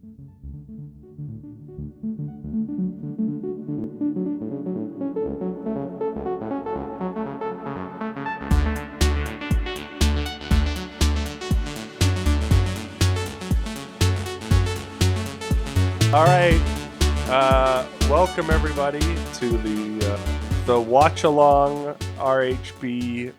All right, welcome everybody to the Watch Along RHB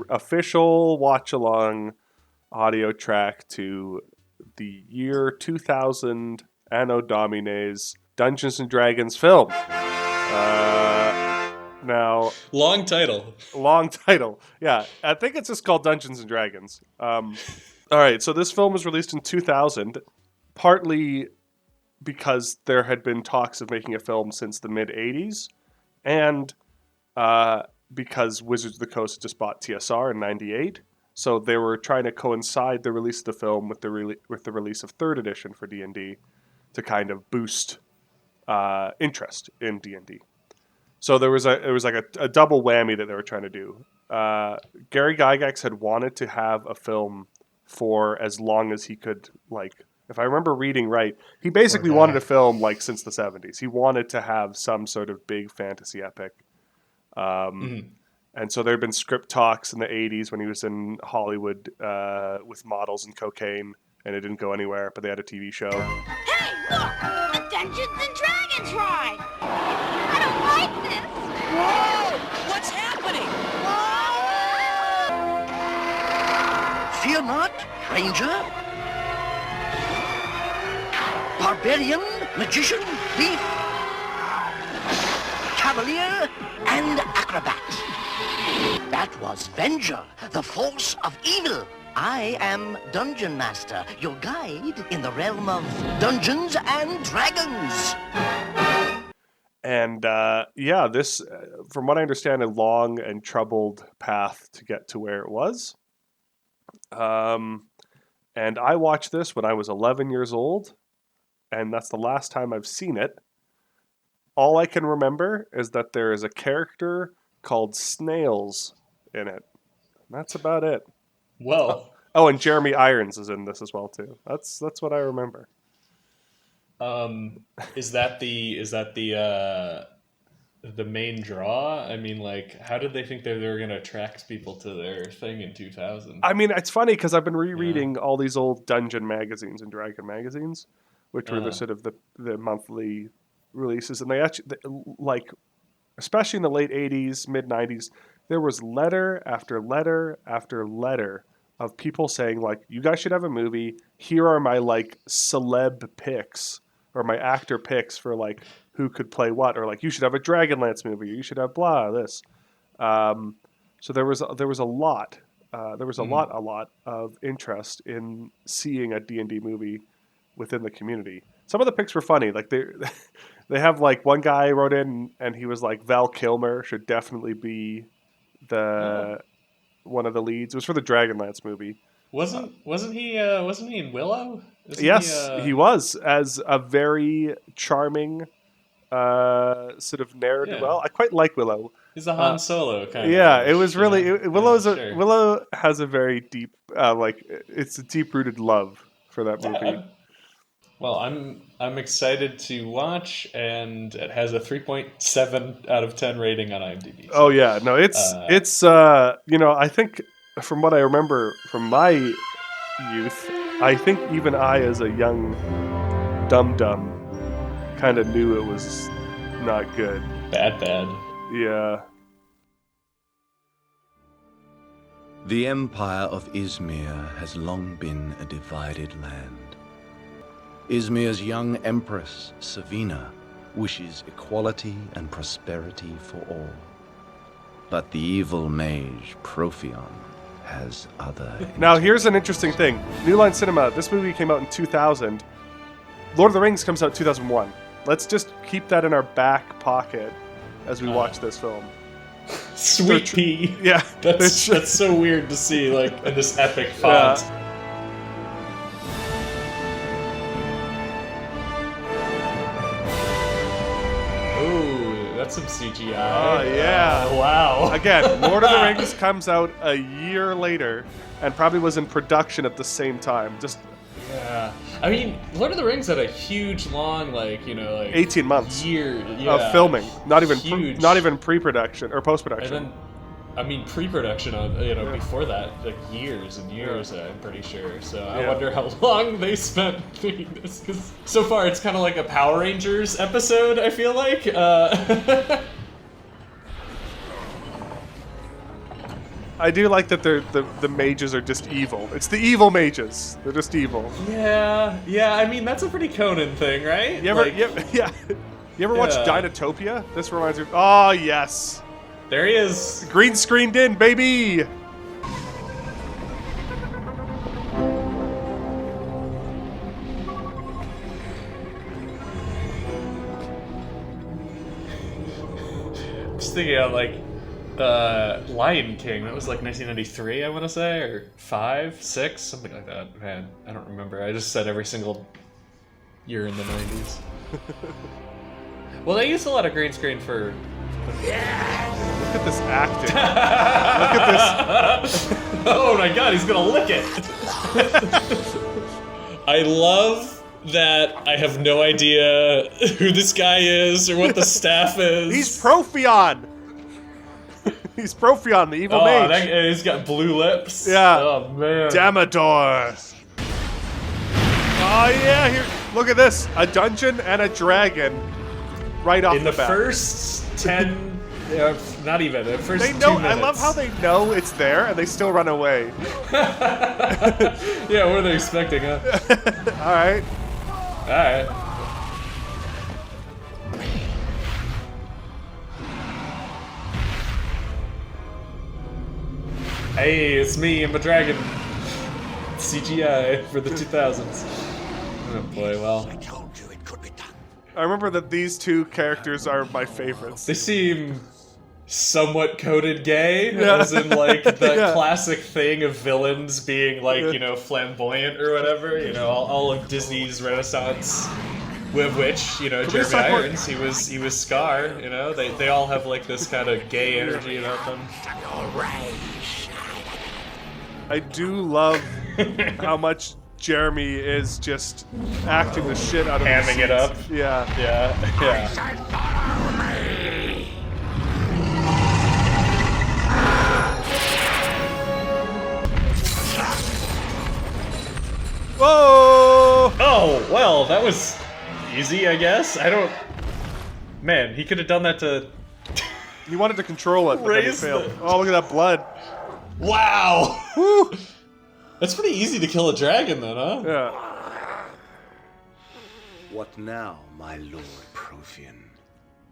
official Watch Along audio track to the year 2000 Anno Domine's Dungeons and Dragons film. Now, long title. Yeah, I think it's just called Dungeons and Dragons. All right, so this film was released in 2000, partly because there had been talks of making a film since the mid-'80s, and because Wizards of the Coast just bought TSR in '98, so they were trying to coincide the release of the film with the release of 3rd edition for D&D to kind of boost interest in D&D. So there was a double whammy that they were trying to do. Gary Gygax had wanted to have a film for as long as he could, if I remember reading right, he basically wanted a film since the 70s. He wanted to have some sort of big fantasy epic. And so there had been script talks in the 80s when he was in Hollywood with models and cocaine, and it didn't go anywhere, but they had a TV show. Hey, look! A Dungeons and Dragons ride! I don't like this! Whoa! What's happening? Whoa! Fear not, Ranger. Barbarian, magician, thief, cavalier, and acrobat. That was Venger, the force of evil. I am Dungeon Master, your guide in the realm of Dungeons and Dragons. And this, from what I understand, a long and troubled path to get to where it was. And I watched this when I was 11 years old. And that's the last time I've seen it. All I can remember is that there is a character called Snails in it. That's about it. Well. Oh, and Jeremy Irons is in this as well too. That's what I remember. Is that the main draw? I mean, how did they think they were going to attract people to their thing in 2000? I mean, it's funny because I've been rereading all these old Dungeon magazines and Dragon magazines, which were the sort of the monthly releases, and they actually, especially in the late 80s, mid 90s, there was letter after letter after letter of people saying you guys should have a movie. Here are my celeb picks or my actor picks for who could play what, or you should have a Dragonlance movie, or you should have blah this. So there was a lot. There was a lot of interest in seeing a D&D movie within the community. Some of the picks were funny. They have one guy wrote in and he was Val Kilmer should definitely be one of the leads. It was for the Dragonlance movie. Wasn't he in Willow? He was, as a very charming sort of narrative. Yeah. Well, I quite like Willow. He's a Han Solo kind of. Yeah, it was really Willow has a very deep it's a deep rooted love for that movie. Well, I'm excited to watch, and it has a 3.7 out of 10 rating on IMDb. So, oh yeah, no, it's I think from what I remember from my youth, I think even I, as a young dum-dum, kind of knew it was not good. Bad. Yeah. The Empire of Izmir has long been a divided land. Izmir's young empress, Savina, wishes equality and prosperity for all. But the evil mage, Profion, has other... Now, here's an interesting thing. New Line Cinema, this movie came out in 2000. Lord of the Rings comes out in 2001. Let's just keep that in our back pocket as we watch this film. Sweet pea. Yeah. That's so weird to see, in this epic font. Yeah. That's some CGI. Oh, yeah. Wow. Again, Lord of the Rings comes out a year later and probably was in production at the same time. Yeah. I mean, Lord of the Rings had a huge, long, like 18 months year of filming. Not even huge. not even pre-production or post-production. And then, I mean, pre-production on before that, like years and years. I'm pretty sure. So I wonder how long they spent doing this. Because so far, it's kind of like a Power Rangers episode. I feel like. I do like that the mages are just evil. It's the evil mages. They're just evil. Yeah. I mean, that's a pretty Conan thing, right? You ever watch Dinotopia? This reminds me. Oh yes. There he is. Green screened in, baby. I'm just thinking of Lion King. That was like 1993, I want to say, or 5, 6, something like that. Man, I don't remember. I just said every single year in the 90s. Well, they used a lot of green screen for. Look at this acting. Look at this. Oh my god, he's gonna lick it. I love that I have no idea who this guy is or what the staff is. He's Profion. He's Profion, the evil mage. He's got blue lips. Yeah. Oh man. Damador. Oh yeah, here. Look at this. A dungeon and a dragon. Right off In the bat. first 10, not even the first. They know. 2 minutes. I love how they know it's there and they still run away. Yeah, what are they expecting, huh? All right. Alright. Hey, it's me, I'm a dragon. CGI for the 2000s. Oh boy, well. I remember that these two characters are my favorites. They seem somewhat coded gay, Yeah. as in like the Yeah. classic thing of villains being like, flamboyant or whatever, all of Disney's Renaissance, with which, Jeremy Irons, he was Scar, they all have like this kind of gay energy about them. I do love how much Jeremy is just acting the shit out of Hamming it up. Yeah. Yeah. Whoa! Oh, well, that was easy, I guess. Man, he could have done that to... He wanted to control it, but then he Raise failed. the- Oh, look at that blood. Wow! Woo! That's pretty easy to kill a dragon, then, huh? Yeah. What now, my lord Profian?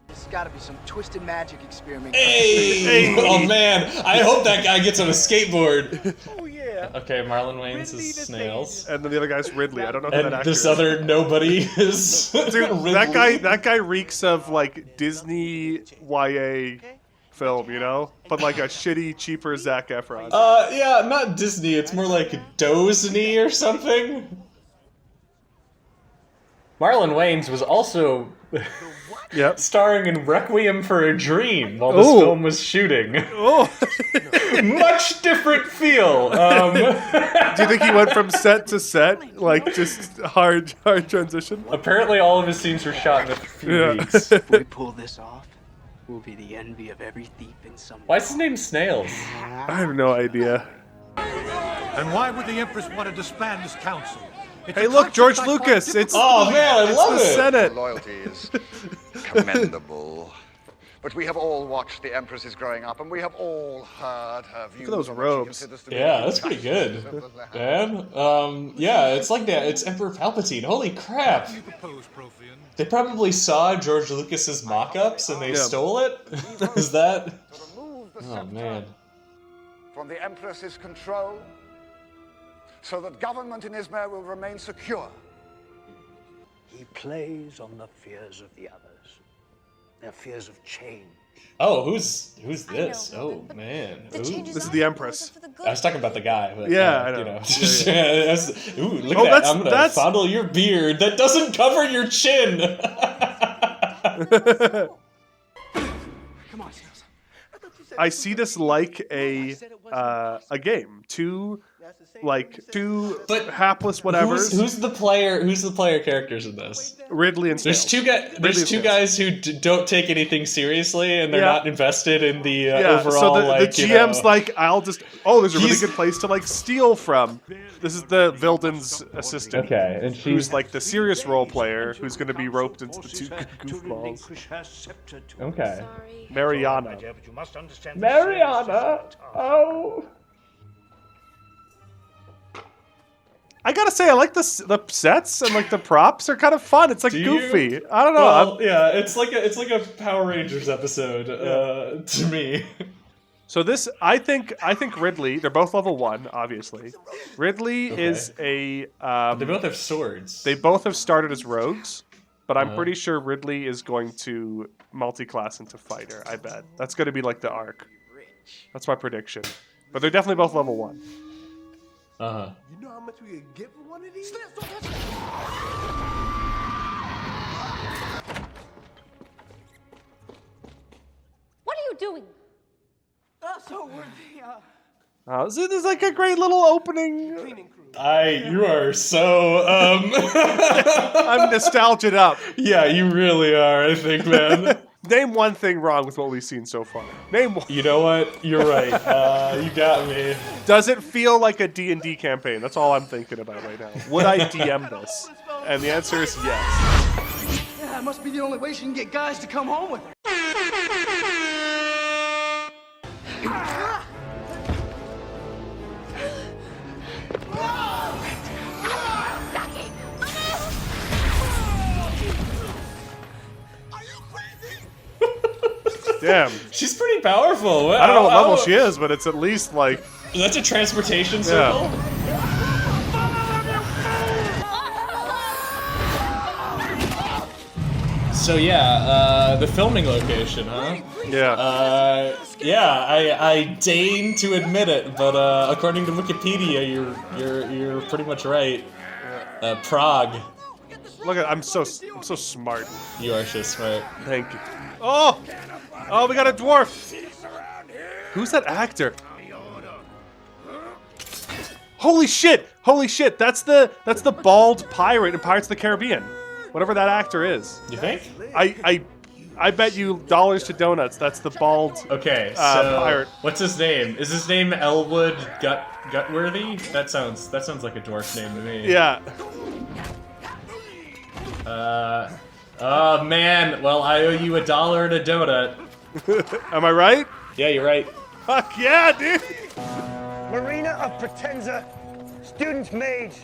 There's gotta be some twisted magic experiment. Hey! Oh, man. I hope that guy gets on a skateboard. Oh yeah. Okay, Marlon Wayans is Snails. And then the other guy's Ridley. I don't know who that And actor this is. other nobody is... Dude, that guy reeks of like Disney YA film, but like a shitty, cheaper Zac Efron. Yeah, not Disney. It's more like Disney or something. Marlon Wayans was also Yep. starring in Requiem for a Dream while this Ooh. film was shooting. Oh, Much different feel. do you think he went from set to set, like just hard transition? Apparently, all of his scenes were shot in a few Yeah. weeks. If we pull this off, we'll be the envy of every thief in some. Why is his name Snails? I have no idea. And why would the Empress want to disband this council? It's Hey, a look, George conflict by Lucas. quite It's Oh man, I it's love the it. Senate. Loyalty is commendable. But we have all watched the Empress's growing up, and we have all heard her views those on what she robes. considers to be Yeah, the that's pretty good, injustices of the land. man. Yeah, it's like that. It's Emperor Palpatine. Holy crap! you propose, Profian. They probably saw George Lucas's mock-ups and they Yeah. stole it. Is that? To remove the Oh scepter man. from the Empress's control, so that government in Izmir will remain secure. He plays on the fears of the others, their fears of change. Oh, who's this? know, Oh but man. The Ooh. changes This is are the for Empress. the good. I was talking about the guy. But, Yeah, I know. You know. Yeah, Ooh, look Oh, at that! that's- I'm gonna that's- fondle your beard. That doesn't cover your chin. Come on, Snails. I see this like a game. Two like two But hapless whatevers. Who's the player? Who's the player characters in this? Ridley and There's Snails. There's two guys who don't take anything seriously, and they're Yeah. not invested in the Yeah, overall. so the like, GM's you know, like, there's a really good place to like steal from. This is the Vilden's assistant. Okay, and who's like the serious role player who's going to be roped into the two goofballs. Okay. Mariana. Mariana. Oh. I gotta say, I like the sets and like the props are kind of fun. It's like Do goofy. you? I don't know. Well, yeah, it's like a Power Rangers episode to me. So this, I think Ridley. They're both level 1, obviously. Ridley is a. They both have swords. They both have started as rogues, but I'm pretty sure Ridley is going to multi-class into fighter. I bet that's going to be like the arc. That's my prediction. But they're definitely both level 1. Uh-huh. You know how much we could get for one of these? What are you doing? So we're This is like a great little opening. You are so I'm nostalgic up. Yeah, you really are. I think, man. Name one thing wrong with what we've seen so far. Name one. You know what? You're right. You got me. Does it feel like a D&D campaign? That's all I'm thinking about right now. Would I DM this? And the answer is yes. Yeah, that must be the only way she can get guys to come home with her. Damn. She's pretty powerful. I don't know what level she is, but it's at least like... That's a transportation circle? So yeah, the filming location, huh? Yeah. I deign to admit it, but according to Wikipedia, you're pretty much right. Prague. Look at I'm so smart. You are so smart. Thank you. Oh, we got a dwarf. Who's that actor? Holy shit! That's the bald pirate in Pirates of the Caribbean. Whatever that actor is. You think? I bet you dollars to donuts. That's the bald. Okay, so pirate. What's his name? Is his name Elwood Gutworthy? That sounds like a dwarf name to me. Yeah. Oh man. Well, I owe you $1 and a donut. Am I right? Yeah, you're right. Fuck yeah, dude. Marina of Potenza, student mage,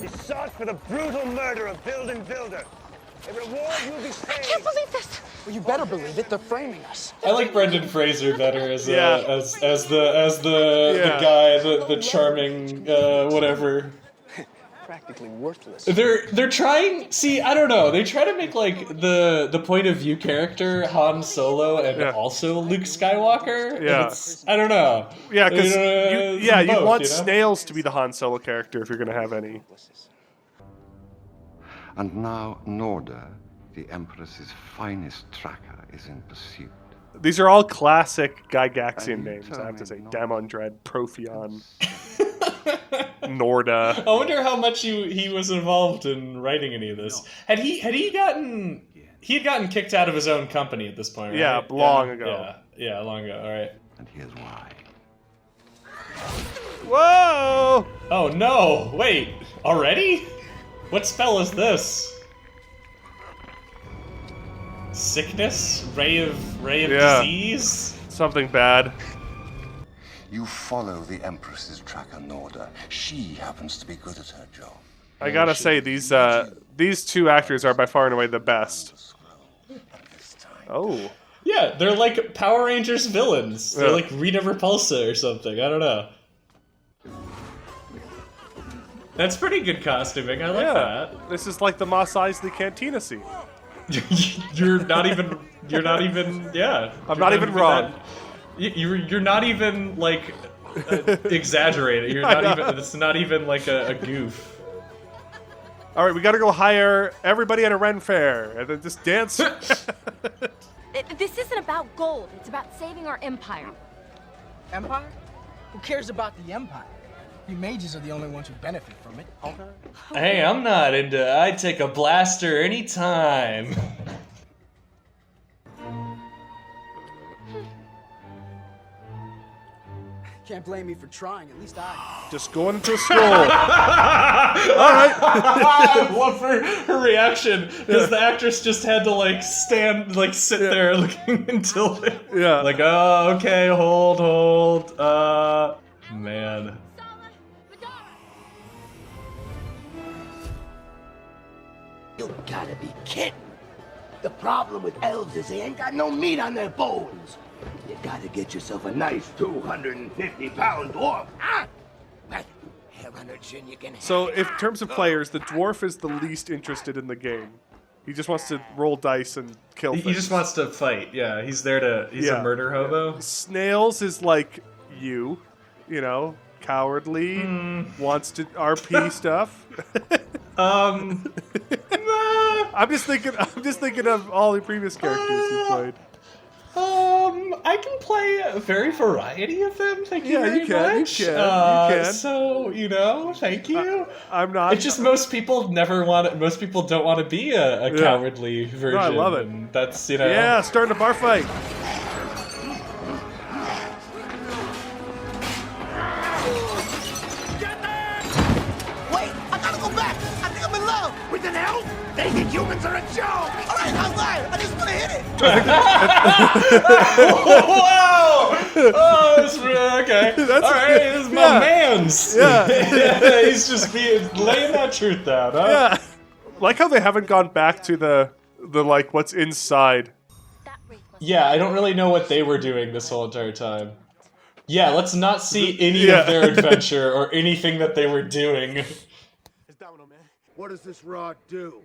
is sought for the brutal murder of Vilden Vilder. A reward will be paid. I can't believe this. Well, you better believe it. They're framing us. I like Brendan Fraser better as the Yeah. guy, the charming whatever. Practically worthless. They're trying. See, I don't know. They try to make like the point of view character Han Solo and also Luke Skywalker. Yeah. And I don't know. Yeah, because you both, want you know? Snails to be the Han Solo character if you're gonna have any. And now Norda, the Empress's finest tracker, is in pursuit. These are all classic Gygaxian names, I have to say. Damondred, Profion, Norda. I wonder how much he was involved in writing any of this. Had he gotten kicked out of his own company at this point, right? Yeah, long ago. Yeah, long ago. All right. And here's why. Whoa! Oh no! Wait, already? What spell is this? Sickness? Ray of disease? Something bad. You follow the Empress's tracker, Norda. She happens to be good at her job. I gotta say, these two actors are by far and away the best. Oh. Yeah, they're like Power Rangers villains. They're like Rita Repulsa or something. I don't know. That's pretty good costuming. I like that. This is like the Mos Eisley Cantina scene. You're not even. Yeah. I'm not even wrong. You're not even like exaggerating. You're not even. It's not even like a goof. All right, we got to go hire everybody at a Ren fair and then just dance. This isn't about gold. It's about saving our empire. Empire? Who cares about the Empire? You mages are the only ones who benefit from it. Hey, I'm not into. I'd take a blaster anytime. Can't blame me for trying. At least I. Just going into a scroll. All right. I love her reaction because the actress just had to like stand, like sit there looking until like, oh, okay, hold, man. You gotta be kidding. The problem with elves is they ain't got no meat on their bones. You gotta get yourself a nice 250-pound dwarf, huh? Right. Hair on her chin, you can So, in terms of players, the dwarf is the least interested in the game. He just wants to roll dice and kill things. He just wants to fight. Yeah, he's there to. He's a murder hobo. Snails is like you know, cowardly, wants to RP stuff. I'm just thinking of all the previous characters you played. I can play a very variety of them. Thank you very much. You can. So thank you. I'm not. It's just most people don't want to be a cowardly version. No, I love it. And that's Yeah, starting a bar fight. Wait, I gotta go back. I think I'm in love with an elf. They think humans are a joke. All right, I'm fine. I just want to hit it. Wow! Oh, that's okay. All right, this is my man's. Yeah. He's just laying that truth down. Huh? Yeah. Like how they haven't gone back to the like what's inside. Yeah, I don't really know what they were doing this whole entire time. Yeah, let's not see any of their adventure or anything that they were doing. What does this rod do?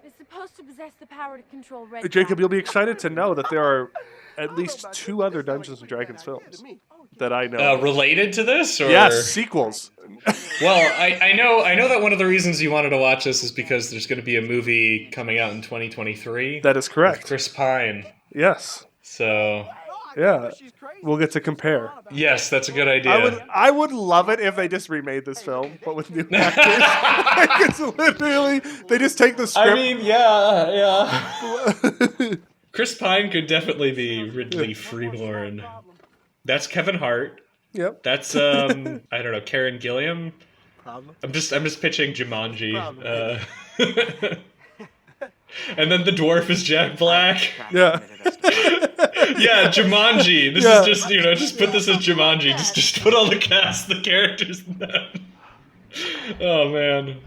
It's supposed to possess the power to control red. Jacob, you'll be excited to know that there are at least 2 other Dungeons and Dragons films that I know. Related to this, or yes, sequels. Well, I know that one of the reasons you wanted to watch this is because there's going to be a movie coming out in 2023. That is correct. With Chris Pine. Yes. So. Yeah, we'll get to compare. Yes, that's a good idea. I would love it if they just remade this film, but with new actors. Like, it's literally, they just take the script. I mean, yeah. Chris Pine could definitely be Ridley Freeborn. That's Kevin Hart. Yep. That's I don't know, Karen Gilliam. Problem. I'm just pitching Jumanji. And then the dwarf is Jack Black. Yeah. Yeah, Jumanji. This is just, just put this as Jumanji. Just put all the cast, the characters in that. Oh, man.